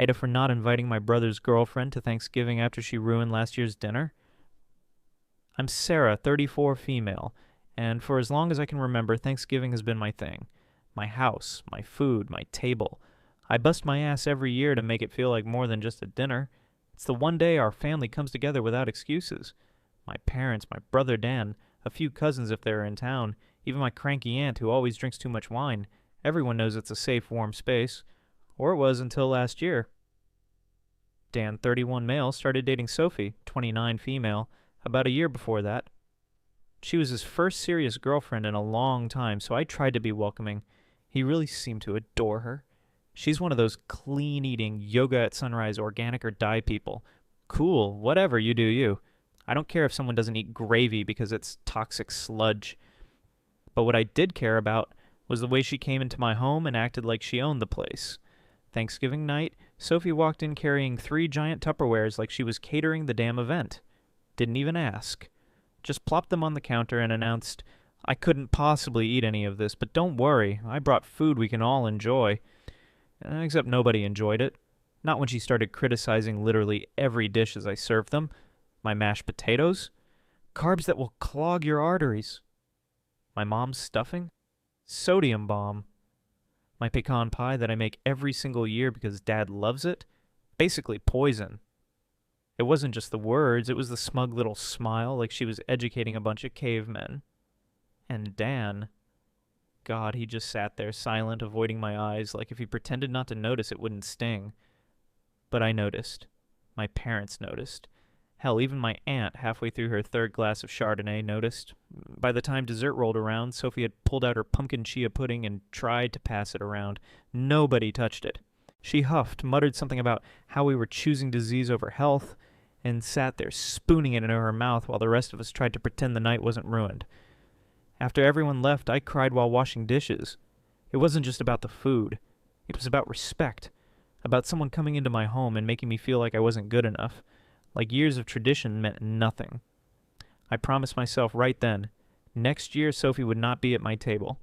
AITA for not inviting my brother's girlfriend to Thanksgiving after she ruined last year's dinner. I'm Sarah, 34, female, and for as long as I can remember, Thanksgiving has been my thing. My house, my food, my table. I bust my ass every year to make it feel like more than just a dinner. It's the one day our family comes together without excuses. My parents, my brother Dan, a few cousins if they're in town, even my cranky aunt who always drinks too much wine. Everyone knows it's a safe, warm space. Or it was until last year. Dan, 31 male, started dating Sophie, 29 female, about a year before that. She was his first serious girlfriend in a long time, so I tried to be welcoming. He really seemed to adore her. She's one of those clean-eating, yoga at sunrise, organic or die people. Cool, whatever, you do you. I don't care if someone doesn't eat gravy because it's toxic sludge. But what I did care about was the way she came into my home and acted like she owned the place. Thanksgiving night, Sophie walked in carrying 3 giant Tupperwares like she was catering the damn event. Didn't even ask. Just plopped them on the counter and announced, "I couldn't possibly eat any of this, but don't worry, I brought food we can all enjoy." Except nobody enjoyed it. Not when she started criticizing literally every dish as I served them. My mashed potatoes? Carbs that will clog your arteries. My mom's stuffing? Sodium bomb. My pecan pie that I make every single year because Dad loves it? Basically poison. It wasn't just the words, it was the smug little smile like she was educating a bunch of cavemen. And Dan. God, he just sat there silent, avoiding my eyes, like if he pretended not to notice it wouldn't sting. But I noticed. My parents noticed. Hell, even my aunt, halfway through her 3rd glass of Chardonnay, noticed. By the time dessert rolled around, Sophie had pulled out her pumpkin chia pudding and tried to pass it around. Nobody touched it. She huffed, muttered something about how we were choosing disease over health, and sat there spooning it into her mouth while the rest of us tried to pretend the night wasn't ruined. After everyone left, I cried while washing dishes. It wasn't just about the food. It was about respect. About someone coming into my home and making me feel like I wasn't good enough. Like years of tradition meant nothing. I promised myself right then, next year Sophie would not be at my table.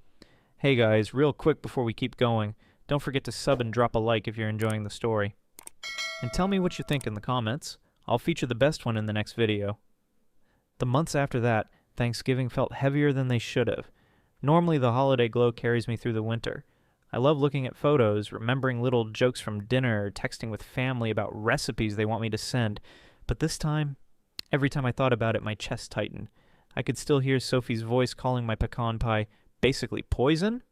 Hey guys, real quick before we keep going, don't forget to sub and drop a like if you're enjoying the story. And tell me what you think in the comments. I'll feature the best one in the next video. The months after that, Thanksgiving felt heavier than they should have. Normally the holiday glow carries me through the winter. I love looking at photos, remembering little jokes from dinner, or texting with family about recipes they want me to send. But this time, every time I thought about it, my chest tightened. I could still hear Sophie's voice calling my pecan pie basically poison.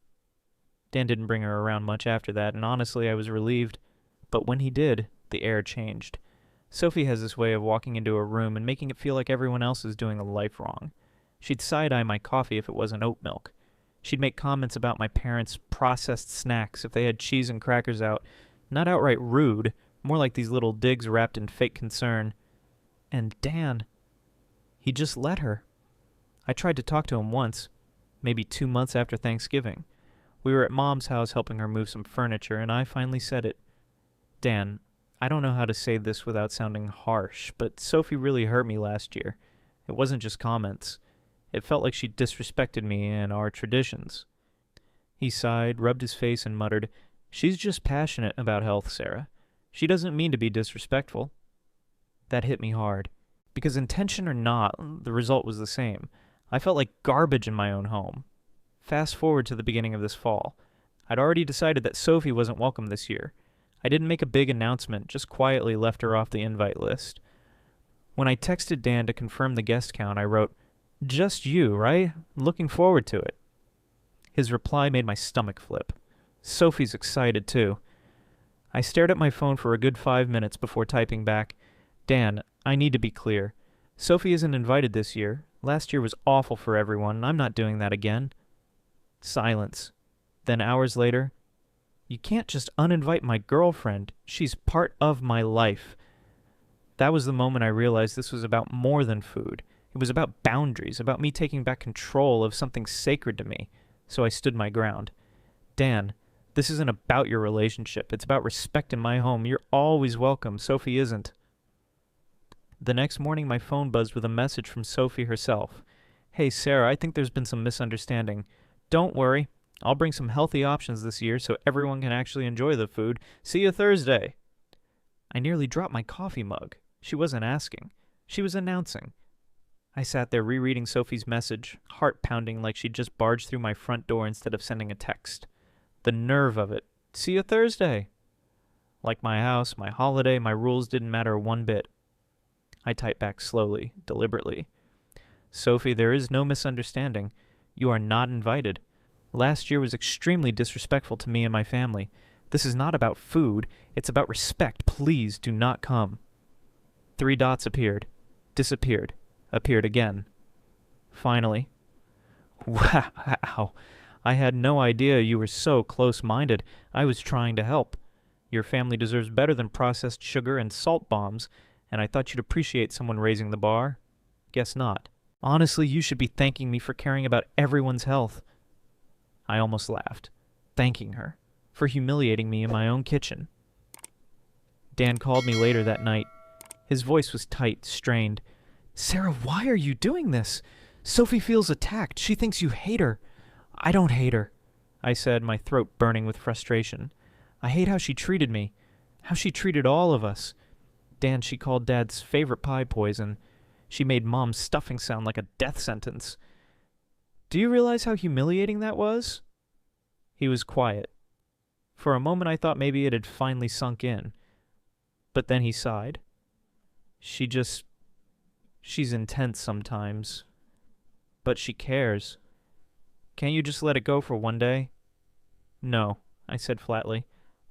Dan didn't bring her around much after that, and honestly, I was relieved. But when he did, the air changed. Sophie has this way of walking into a room and making it feel like everyone else is doing a life wrong. She'd side-eye my coffee if it wasn't oat milk. She'd make comments about my parents' processed snacks if they had cheese and crackers out. Not outright rude, more like these little digs wrapped in fake concern. And Dan, he just let her. I tried to talk to him once, maybe 2 months after Thanksgiving. We were at Mom's house helping her move some furniture, and I finally said it. Dan, I don't know how to say this without sounding harsh, but Sophie really hurt me last year. It wasn't just comments. It felt like she disrespected me and our traditions. He sighed, rubbed his face, and muttered, "She's just passionate about health, Sarah. She doesn't mean to be disrespectful." That hit me hard. Because intention or not, the result was the same. I felt like garbage in my own home. Fast forward to the beginning of this fall. I'd already decided that Sophie wasn't welcome this year. I didn't make a big announcement, just quietly left her off the invite list. When I texted Dan to confirm the guest count, I wrote, "Just you, right? Looking forward to it." His reply made my stomach flip. Sophie's excited, too. I stared at my phone for a good 5 minutes before typing back, "Dan, I need to be clear. Sophie isn't invited this year. Last year was awful for everyone. I'm not doing that again." Silence. Then hours later, "You can't just uninvite my girlfriend. She's part of my life." That was the moment I realized this was about more than food. It was about boundaries, about me taking back control of something sacred to me. So I stood my ground. "Dan, this isn't about your relationship. It's about respect in my home. You're always welcome. Sophie isn't." The next morning, my phone buzzed with a message from Sophie herself. "Hey, Sarah, I think there's been some misunderstanding. Don't worry. I'll bring some healthy options this year so everyone can actually enjoy the food. See you Thursday." I nearly dropped my coffee mug. She wasn't asking. She was announcing. I sat there rereading Sophie's message, heart pounding like she'd just barged through my front door instead of sending a text. The nerve of it. See you Thursday. Like my house, my holiday, my rules didn't matter one bit. I typed back slowly, deliberately. Sophie, there is no misunderstanding. You are not invited. Last year was extremely disrespectful to me and my family. This is not about food. It's about respect. Please do not come. 3 dots appeared. Disappeared. Appeared again. Finally. Wow. I had no idea you were so close-minded. I was trying to help. Your family deserves better than processed sugar and salt bombs, and I thought you'd appreciate someone raising the bar. Guess not. Honestly, you should be thanking me for caring about everyone's health. I almost laughed, thanking her for humiliating me in my own kitchen. Dan called me later that night. His voice was tight, strained. Sarah, why are you doing this? Sophie feels attacked. She thinks you hate her. I don't hate her, I said, my throat burning with frustration. I hate how she treated me, how she treated all of us. Dan, she called Dad's favorite pie poison. She made Mom's stuffing sound like a death sentence. Do you realize how humiliating that was? He was quiet. For a moment I thought maybe it had finally sunk in. But then he sighed. She's intense sometimes. But she cares. Can't you just let it go for one day? No, I said flatly.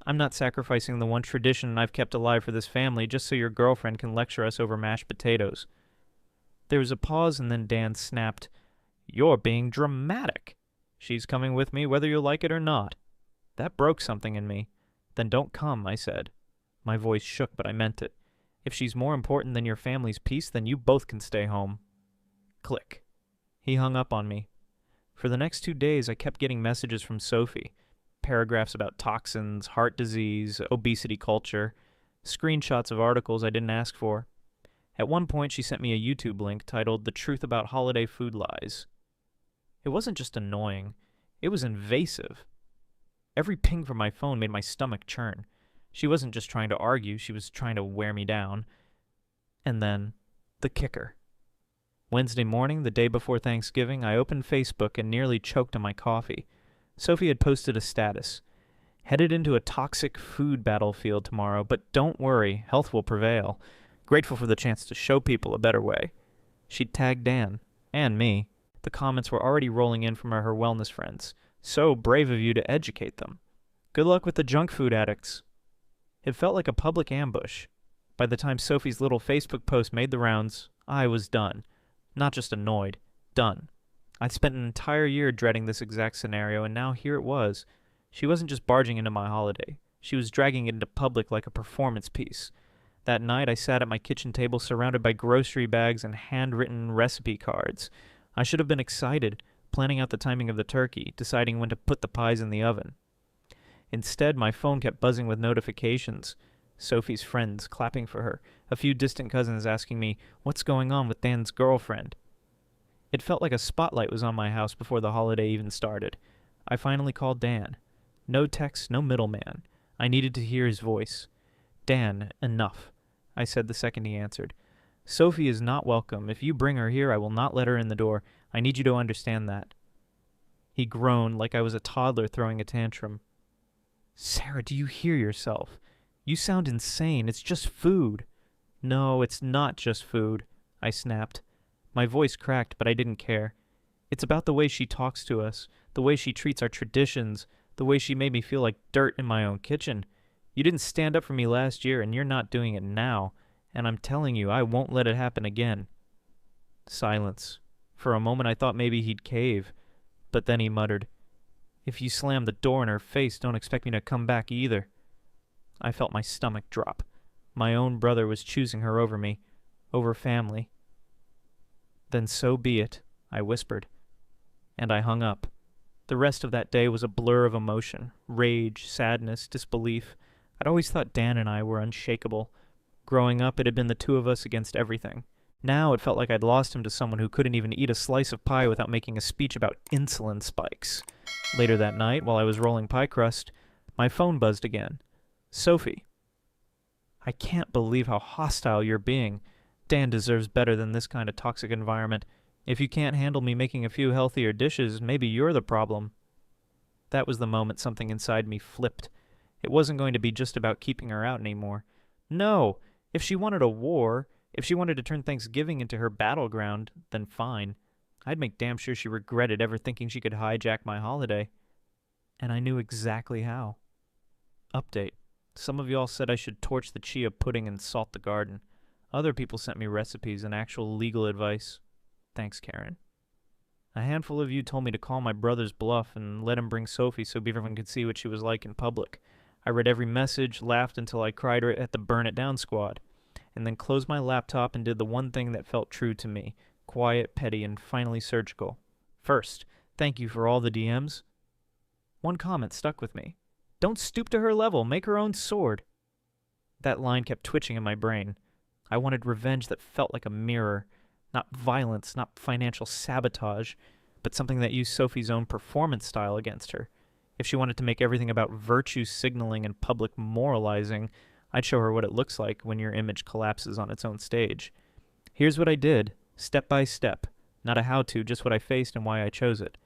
I'm not sacrificing the one tradition I've kept alive for this family just so your girlfriend can lecture us over mashed potatoes. There was a pause and then Dan snapped, You're being dramatic. She's coming with me whether you like it or not. That broke something in me. Then don't come, I said. My voice shook, but I meant it. If she's more important than your family's peace, then you both can stay home. Click. He hung up on me. For the next 2 days, I kept getting messages from Sophie. Paragraphs about toxins, heart disease, obesity culture, screenshots of articles I didn't ask for. At one point, she sent me a YouTube link titled The Truth About Holiday Food Lies. It wasn't just annoying. It was invasive. Every ping from my phone made my stomach churn. She wasn't just trying to argue, she was trying to wear me down. And then, the kicker. Wednesday morning, the day before Thanksgiving, I opened Facebook and nearly choked on my coffee. Sophie had posted a status. Headed into a toxic food battlefield tomorrow, but don't worry, health will prevail. Grateful for the chance to show people a better way. She'd tagged Dan, and me. The comments were already rolling in from her wellness friends. So brave of you to educate them. Good luck with the junk food addicts. It felt like a public ambush. By the time Sophie's little Facebook post made the rounds, I was done. Not just annoyed. Done. I'd spent an entire year dreading this exact scenario, and now here it was. She wasn't just barging into my holiday. She was dragging it into public like a performance piece. That night, I sat at my kitchen table surrounded by grocery bags and handwritten recipe cards. I should have been excited, planning out the timing of the turkey, deciding when to put the pies in the oven. Instead, my phone kept buzzing with notifications. Sophie's friends clapping for her, a few distant cousins asking me, what's going on with Dan's girlfriend? It felt like a spotlight was on my house before the holiday even started. I finally called Dan. No text, no middleman. I needed to hear his voice. Dan, enough, I said the second he answered. Sophie is not welcome. If you bring her here, I will not let her in the door. I need you to understand that. He groaned like I was a toddler throwing a tantrum. Sarah, do you hear yourself? You sound insane. It's just food. No, it's not just food, I snapped. My voice cracked, but I didn't care. It's about the way she talks to us, the way she treats our traditions, the way she made me feel like dirt in my own kitchen. You didn't stand up for me last year, and you're not doing it now, and I'm telling you, I won't let it happen again. Silence. For a moment I thought maybe he'd cave, but then he muttered, If you slam the door in her face, don't expect me to come back either. I felt my stomach drop. My own brother was choosing her over me, over family. Then so be it, I whispered. And I hung up. The rest of that day was a blur of emotion, rage, sadness, disbelief. I'd always thought Dan and I were unshakable. Growing up, it had been the two of us against everything. Now it felt like I'd lost him to someone who couldn't even eat a slice of pie without making a speech about insulin spikes. Later that night, while I was rolling pie crust, my phone buzzed again. Sophie. I can't believe how hostile you're being. Dan deserves better than this kind of toxic environment. If you can't handle me making a few healthier dishes, maybe you're the problem." That was the moment something inside me flipped. It wasn't going to be just about keeping her out anymore. No! If she wanted a war, if she wanted to turn Thanksgiving into her battleground, then fine. I'd make damn sure she regretted ever thinking she could hijack my holiday. And I knew exactly how. Update. Some of y'all said I should torch the chia pudding and salt the garden. Other people sent me recipes and actual legal advice. Thanks, Karen. A handful of you told me to call my brother's bluff and let him bring Sophie so everyone could see what she was like in public. I read every message, laughed until I cried at the Burn It Down squad, and then closed my laptop and did the one thing that felt true to me, quiet, petty, and finally surgical. First, thank you for all the DMs. One comment stuck with me. Don't stoop to her level, make her own sword. That line kept twitching in my brain. I wanted revenge that felt like a mirror. Not violence, not financial sabotage, but something that used Sophie's own performance style against her. If she wanted to make everything about virtue signaling and public moralizing, I'd show her what it looks like when your image collapses on its own stage. Here's what I did, step by step. Not a how-to, just what I faced and why I chose it.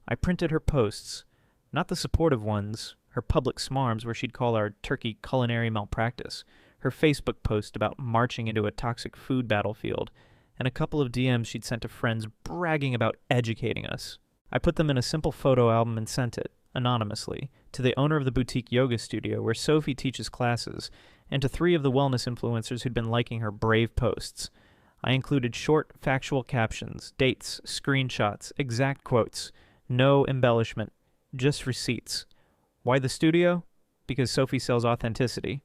I printed her posts, not the supportive ones, her public smarms where she'd call our turkey culinary malpractice, her Facebook post about marching into a toxic food battlefield, and a couple of DMs she'd sent to friends bragging about educating us. I put them in a simple photo album and sent it, anonymously, to the owner of the boutique yoga studio where Sophie teaches classes, and to 3 of the wellness influencers who'd been liking her brave posts. I included short, factual captions, dates, screenshots, exact quotes, no embellishment, just receipts. Why the studio? Because Sophie sells authenticity.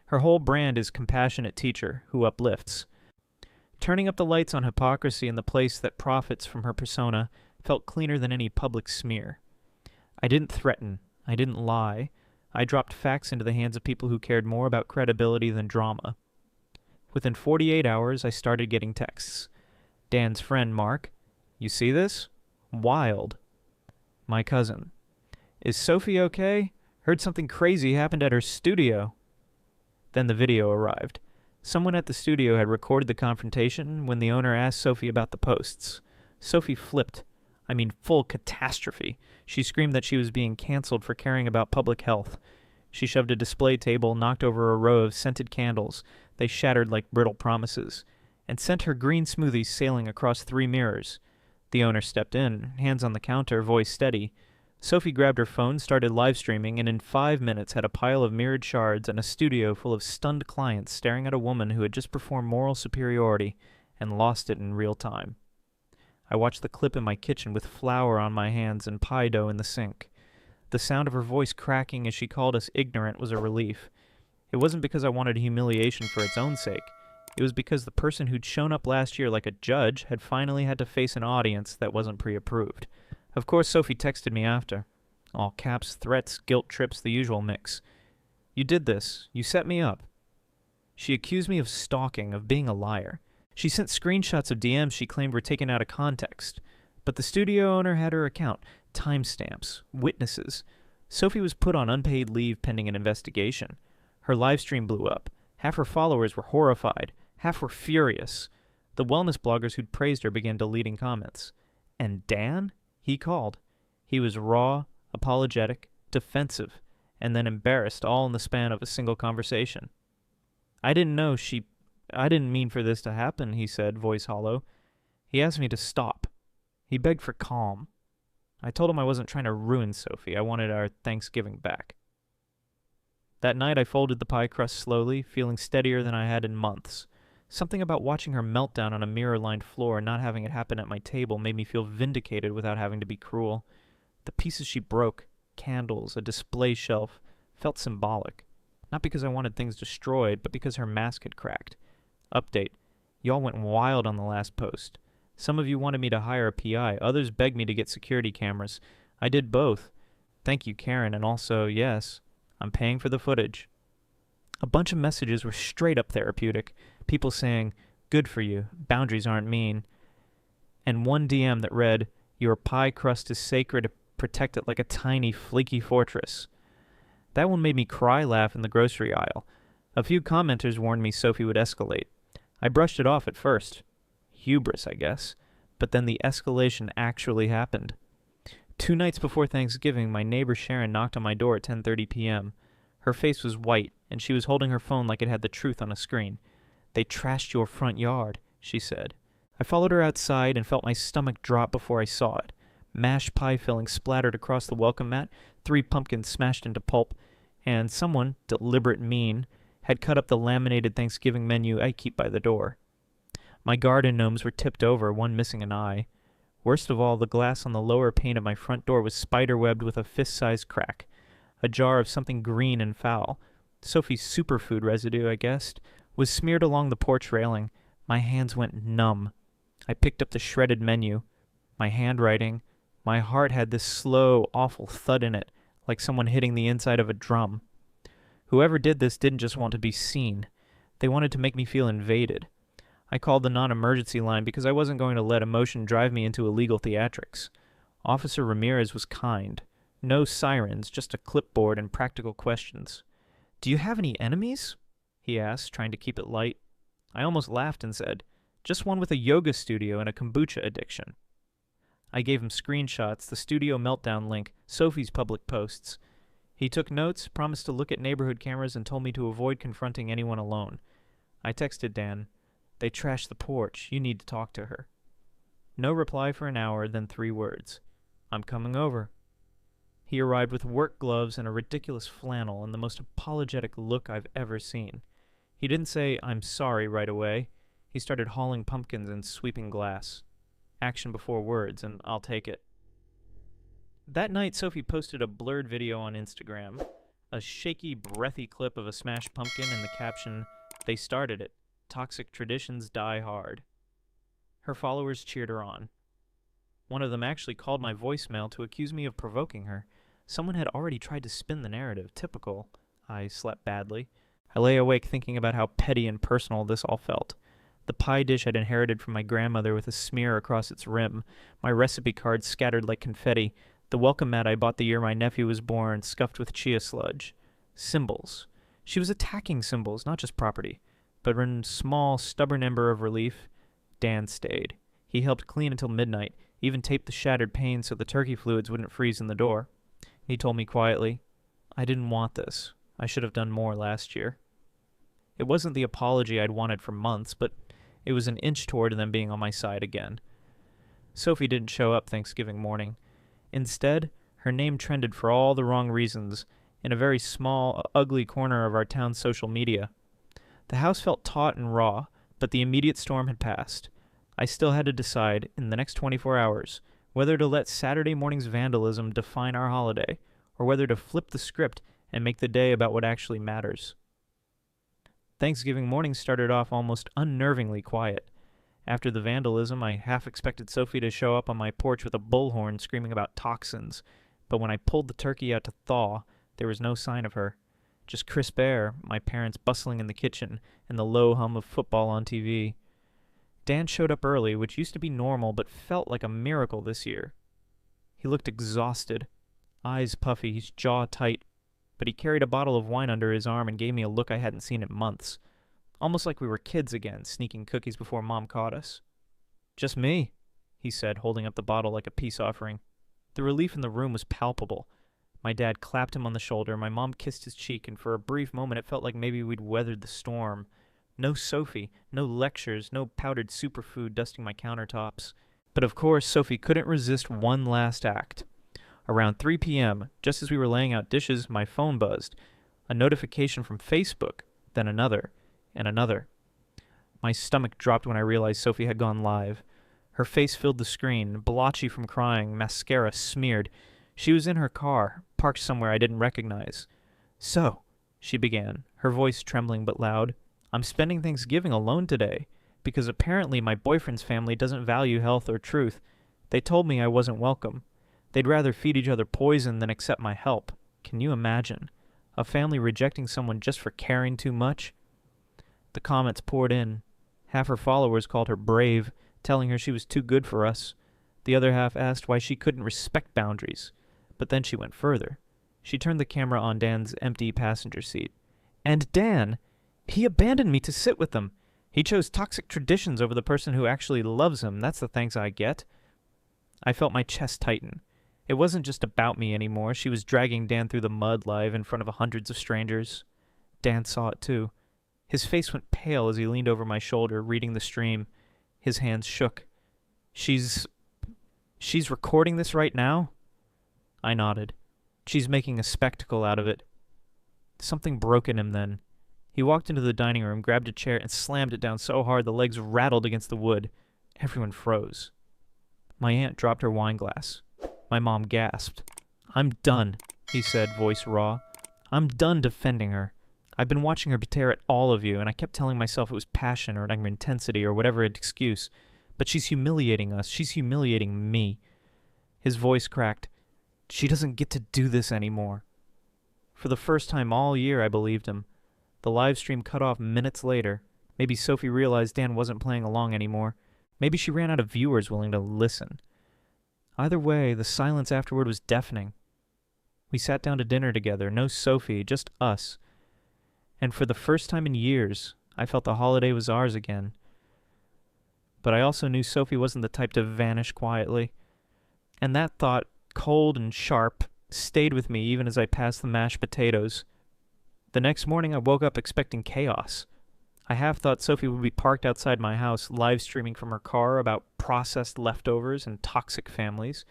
Her whole brand is compassionate teacher who uplifts. Turning up the lights on hypocrisy in the place that profits from her persona felt cleaner than any public smear. I didn't threaten. I didn't lie. I dropped facts into the hands of people who cared more about credibility than drama. Within 48 hours, I started getting texts. Dan's friend, Mark. You see this? Wild. My cousin. Is Sophie okay? Heard something crazy happened at her studio. Then the video arrived. Someone at the studio had recorded the confrontation when the owner asked Sophie about the posts. Sophie flipped. I mean, full catastrophe. She screamed that she was being canceled for caring about public health. She shoved a display table, knocked over a row of scented candles. They shattered like brittle promises, and sent her green smoothie sailing across 3 mirrors. The owner stepped in, hands on the counter, voice steady. Sophie grabbed her phone, started live streaming, and in 5 minutes had a pile of mirrored shards and a studio full of stunned clients staring at a woman who had just performed moral superiority and lost it in real time. I watched the clip in my kitchen with flour on my hands and pie dough in the sink. The sound of her voice cracking as she called us ignorant was a relief. It wasn't because I wanted humiliation for its own sake. It was because the person who'd shown up last year like a judge had finally had to face an audience that wasn't pre-approved. Of course, Sophie texted me after. All caps, threats, guilt trips, the usual mix. You did this. You set me up. She accused me of stalking, of being a liar. She sent screenshots of DMs she claimed were taken out of context. But the studio owner had her account, timestamps, witnesses. Sophie was put on unpaid leave pending an investigation. Her livestream blew up. Half her followers were horrified. Half were furious. The wellness bloggers who'd praised her began deleting comments. And Dan? He called. He was raw, apologetic, defensive, and then embarrassed all in the span of a single conversation. I didn't mean for this to happen, he said, voice hollow. He asked me to stop. He begged for calm. I told him I wasn't trying to ruin Sophie. I wanted our Thanksgiving back. That night I folded the pie crust slowly, feeling steadier than I had in months. Something about watching her meltdown on a mirror-lined floor and not having it happen at my table made me feel vindicated without having to be cruel. The pieces she broke, candles, a display shelf, felt symbolic. Not because I wanted things destroyed, but because her mask had cracked. Update. Y'all went wild on the last post. Some of you wanted me to hire a PI. Others begged me to get security cameras. I did both. Thank you, Karen, and also, yes, I'm paying for the footage. A bunch of messages were straight up therapeutic. People saying, good for you, boundaries aren't mean. And one DM that read, your pie crust is sacred, protect it like a tiny, flaky fortress. That one made me cry laugh in the grocery aisle. A few commenters warned me Sophie would escalate. I brushed it off at first. Hubris, I guess. But then the escalation actually happened. 2 nights before Thanksgiving, my neighbor Sharon knocked on my door at 10:30 p.m. Her face was white, and she was holding her phone like it had the truth on a screen. "They trashed your front yard," she said. I followed her outside and felt my stomach drop before I saw it. Mashed pie filling splattered across the welcome mat, 3 pumpkins smashed into pulp, and someone, deliberate mean, had cut up the laminated Thanksgiving menu I keep by the door. My garden gnomes were tipped over, one missing an eye. Worst of all, the glass on the lower pane of my front door was spider-webbed with a fist-sized crack. A jar of something green and foul, Sophie's superfood residue, I guessed, was smeared along the porch railing. My hands went numb. I picked up the shredded menu. My handwriting. My heart had this slow, awful thud in it, like someone hitting the inside of a drum. Whoever did this didn't just want to be seen. They wanted to make me feel invaded. I called the non-emergency line because I wasn't going to let emotion drive me into illegal theatrics. Officer Ramirez was kind. No sirens, just a clipboard and practical questions. "Do you have any enemies?" he asked, trying to keep it light. I almost laughed and said, "Just one with a yoga studio and a kombucha addiction." I gave him screenshots, the studio meltdown link, Sophie's public posts. He took notes, promised to look at neighborhood cameras, and told me to avoid confronting anyone alone. I texted Dan, "They trashed the porch. You need to talk to her." No reply for an hour, then 3 words. "I'm coming over." He arrived with work gloves and a ridiculous flannel and the most apologetic look I've ever seen. He didn't say, "I'm sorry," right away. He started hauling pumpkins and sweeping glass. Action before words, and I'll take it. That night, Sophie posted a blurred video on Instagram, a shaky, breathy clip of a smashed pumpkin and the caption, "They started it. Toxic traditions die hard." Her followers cheered her on. One of them actually called my voicemail to accuse me of provoking her. Someone had already tried to spin the narrative. Typical. I slept badly. I lay awake thinking about how petty and personal this all felt. The pie dish I'd inherited from my grandmother with a smear across its rim, my recipe cards scattered like confetti, the welcome mat I bought the year my nephew was born, scuffed with chia sludge. Symbols. She was attacking symbols, not just property. But in small, stubborn ember of relief, Dan stayed. He helped clean until midnight, even taped the shattered pane so the turkey fluids wouldn't freeze in the door. He told me quietly, "I didn't want this. I should have done more last year." It wasn't the apology I'd wanted for months, but it was an inch toward them being on my side again. Sophie didn't show up Thanksgiving morning. Instead, her name trended for all the wrong reasons in a very small, ugly corner of our town's social media. The house felt taut and raw, but the immediate storm had passed. I still had to decide, in the next 24 hours, whether to let Saturday morning's vandalism define our holiday, or whether to flip the script and make the day about what actually matters. Thanksgiving morning started off almost unnervingly quiet. After the vandalism, I half expected Sophie to show up on my porch with a bullhorn screaming about toxins, but when I pulled the turkey out to thaw, there was no sign of her. Just crisp air, my parents bustling in the kitchen, and the low hum of football on TV. Dan showed up early, which used to be normal but felt like a miracle this year. He looked exhausted, eyes puffy, his jaw tight, but he carried a bottle of wine under his arm and gave me a look I hadn't seen in months. Almost like we were kids again, sneaking cookies before Mom caught us. "Just me," he said, holding up the bottle like a peace offering. The relief in the room was palpable. My dad clapped him on the shoulder, my mom kissed his cheek, and for a brief moment it felt like maybe we'd weathered the storm. No Sophie, no lectures, no powdered superfood dusting my countertops. But of course, Sophie couldn't resist one last act. Around 3 p.m., just as we were laying out dishes, my phone buzzed. A notification from Facebook, then another, and another. My stomach dropped when I realized Sophie had gone live. Her face filled the screen, blotchy from crying, mascara smeared. She was in her car, parked somewhere I didn't recognize. "So," she began, her voice trembling but loud, "I'm spending Thanksgiving alone today, because apparently my boyfriend's family doesn't value health or truth. They told me I wasn't welcome. They'd rather feed each other poison than accept my help. Can you imagine? A family rejecting someone just for caring too much?" The comments poured in. Half her followers called her brave, telling her she was too good for us. The other half asked why she couldn't respect boundaries. But then she went further. She turned the camera on Dan's empty passenger seat. "And Dan, He abandoned me to sit with them. He chose toxic traditions over the person who actually loves him. That's the thanks I get. I felt my chest tighten. It wasn't just about me anymore. She was dragging Dan through the mud live in front of hundreds of strangers. Dan saw it too. His face went pale as he leaned over my shoulder, reading the stream. His hands shook. She's recording this right now? I nodded. She's making a spectacle out of it. Something broke in him then. He walked into the dining room, grabbed a chair, and slammed it down so hard the legs rattled against the wood. Everyone froze. My aunt dropped her wine glass. My mom gasped. "I'm done," he said, voice raw. "I'm done defending her. I've been watching her tear at all of you, and I kept telling myself it was passion or intensity or whatever excuse. But she's humiliating us. She's humiliating me." His voice cracked. "She doesn't get to do this anymore." For the first time all year, I believed him. The live stream cut off minutes later. Maybe Sophie realized Dan wasn't playing along anymore. Maybe she ran out of viewers willing to listen. Either way, the silence afterward was deafening. We sat down to dinner together, no Sophie, just us. And for the first time in years, I felt the holiday was ours again. But I also knew Sophie wasn't the type to vanish quietly. And that thought, cold and sharp, stayed with me even as I passed the mashed potatoes. The next morning I woke up expecting chaos. I half thought Sophie would be parked outside my house, live streaming from her car about processed leftovers and toxic families.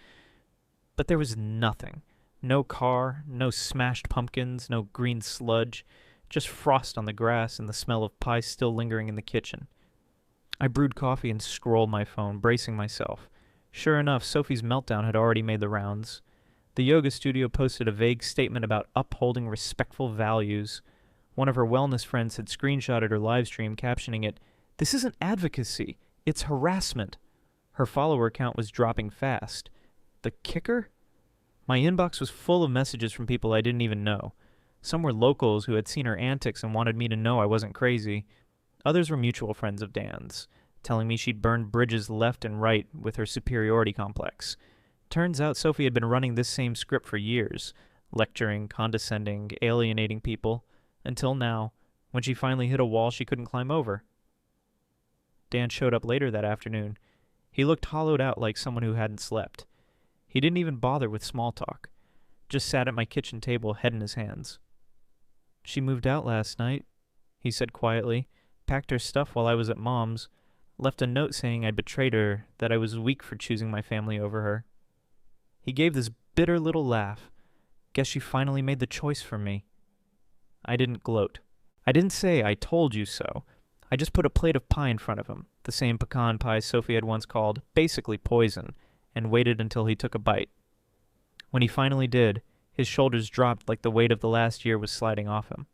But there was nothing. No car, no smashed pumpkins, no green sludge, just frost on the grass and the smell of pie still lingering in the kitchen. I brewed coffee and scrolled my phone, bracing myself. Sure enough, Sophie's meltdown had already made the rounds. The yoga studio posted a vague statement about upholding respectful values. One of her wellness friends had screenshotted her livestream, captioning it, "This isn't advocacy, it's harassment." Her follower count was dropping fast. The kicker? My inbox was full of messages from people I didn't even know. Some were locals who had seen her antics and wanted me to know I wasn't crazy. Others were mutual friends of Dan's, telling me she'd burned bridges left and right with her superiority complex. Turns out Sophie had been running this same script for years, lecturing, condescending, alienating people, until now, when she finally hit a wall she couldn't climb over. Dan showed up later that afternoon. He looked hollowed out like someone who hadn't slept. He didn't even bother with small talk, just sat at my kitchen table, head in his hands. "She moved out last night," he said quietly, "packed her stuff while I was at Mom's, left a note saying I'd betrayed her, that I was weak for choosing my family over her." He gave this bitter little laugh. "Guess she finally made the choice for me." I didn't gloat. I didn't say "I told you so." I just put a plate of pie in front of him, the same pecan pie Sophie had once called basically poison, and waited until he took a bite. When he finally did, his shoulders dropped like the weight of the last year was sliding off him.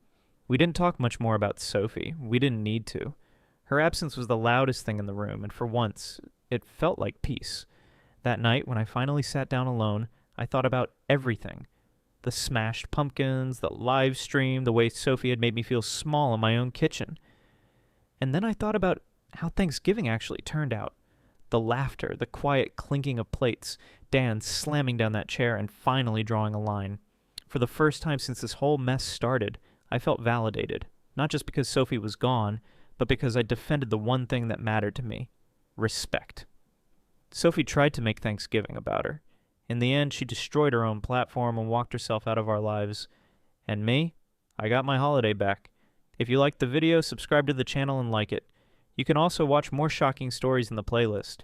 We didn't talk much more about Sophie. We didn't need to. Her absence was the loudest thing in the room, and for once, it felt like peace. That night, when I finally sat down alone, I thought about everything. The smashed pumpkins, the live stream, the way Sophie had made me feel small in my own kitchen. And then I thought about how Thanksgiving actually turned out. The laughter, the quiet clinking of plates, Dan slamming down that chair and finally drawing a line. For the first time since this whole mess started, I felt validated, not just because Sophie was gone, but because I defended the one thing that mattered to me: respect. Sophie tried to make Thanksgiving about her. In the end, she destroyed her own platform and walked herself out of our lives. And me? I got my holiday back. If you liked the video, subscribe to the channel and like it. You can also watch more shocking stories in the playlist.